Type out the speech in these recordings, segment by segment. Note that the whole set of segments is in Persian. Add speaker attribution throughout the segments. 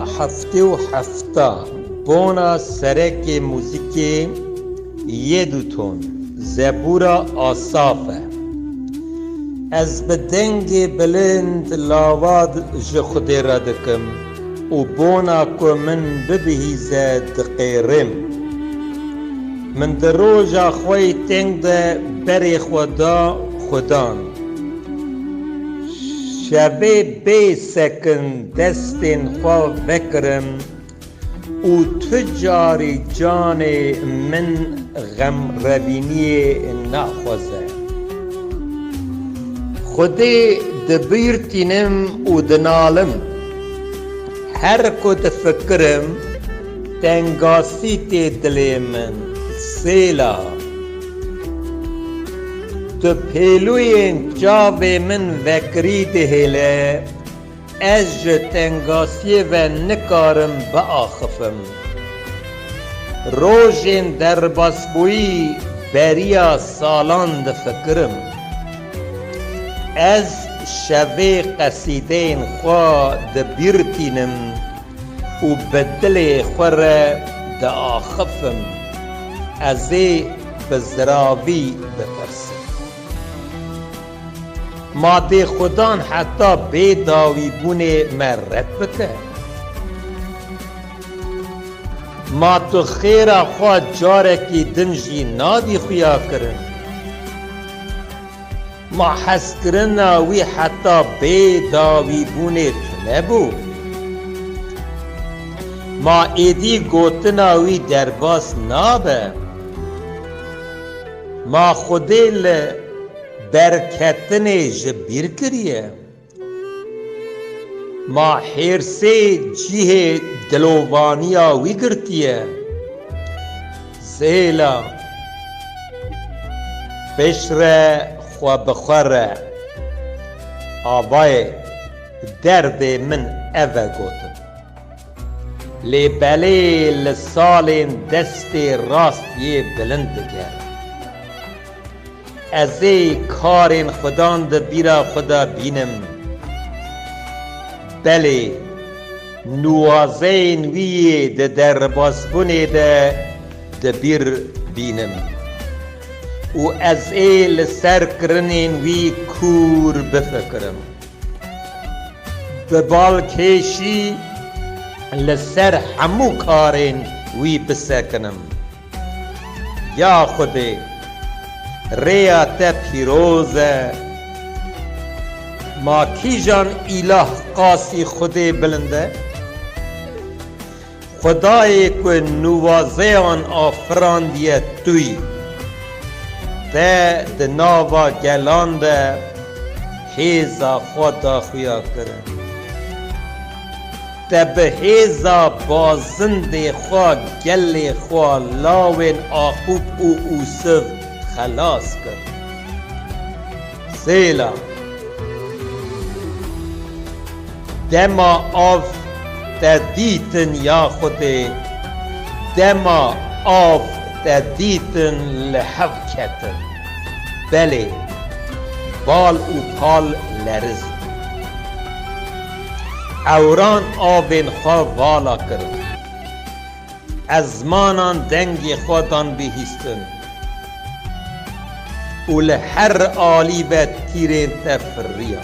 Speaker 1: هفته و هفته بونا سرک موزیکی یه دوتون زبور آصافه از بدنگ بلند لاواد جخده را دکم و بونا که من ببهیزه دقیرم من در روژا خوی تنگ ده بری خدان شبه بی سکن دستین خواه بکرم او تجاری جان من غم روینی نخوازه خودی دبیرتینم و دنالم هر کد فکرم تنگاسی تی دلی من سیلا تو پیلوی جاوی من وکری دهیله از تنگاسی و نکارم با آخفم روژین در باسبویی بریا سالان دفکرم از شوی قصیدین خواه دبیرتینم و بدل خوره دا آخفم ازی بزراوی بپرسم ماده خودان حتی بی داوی بونه مرد بکن ما تو خیره خواه جارکی دنجی نادی خویا کرن ما حس کرن وی حتی بی داوی بونه نبو ما ایدی گوتنا وی درباس نابه ما خودی برکتن جبیر کریه ما حرسی جیه دلوانیا وی گرتیه زیلا بشر خوا بخوره آبای درد من اوه گوتم لی بله لسال دست راست یه بلند کرد از ای کارین خدان ده بیرا خدا بینم بله نوازین وی ده در باسبونه ده بیر بینم و از ای لسر کرنین وی کور بفکرم ببال کشی لسر همو کارین وی بسکنم یا خودی ریات پیروزه ما کی جان اله قاسی خودی بلنده خدایی که نوازه آن آفراندیه توی ده ناوا گلانده حیزا خدا خویا کرن ده به حیزا بازنده خواه گل خواه لاوین آخوب او اوسف خلاص کرد سیلا دما آف تدیتن یا خودی دما آف تدیتن لحوکتن بله بال و پال لرز اوران آوین خواه والا کرد از مانان دنگی خودان بهیستن و لحر آلی و تیرین تفریا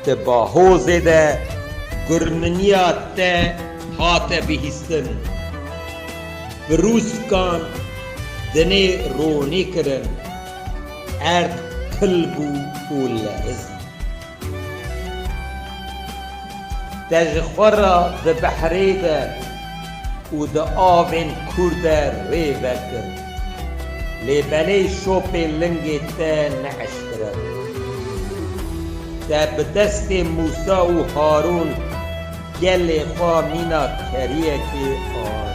Speaker 1: تبا حوزه ده گرمنیا ده هات بهیستن بروز کان دنه رونی کرن ارد کلبو و لعزی تجخورا ده بحری ده و ده آوین کرده ری بکر لی بلی شوپ لنگی تا نعشتره تا بدست موسی و هارون گل خواه مینا کریه که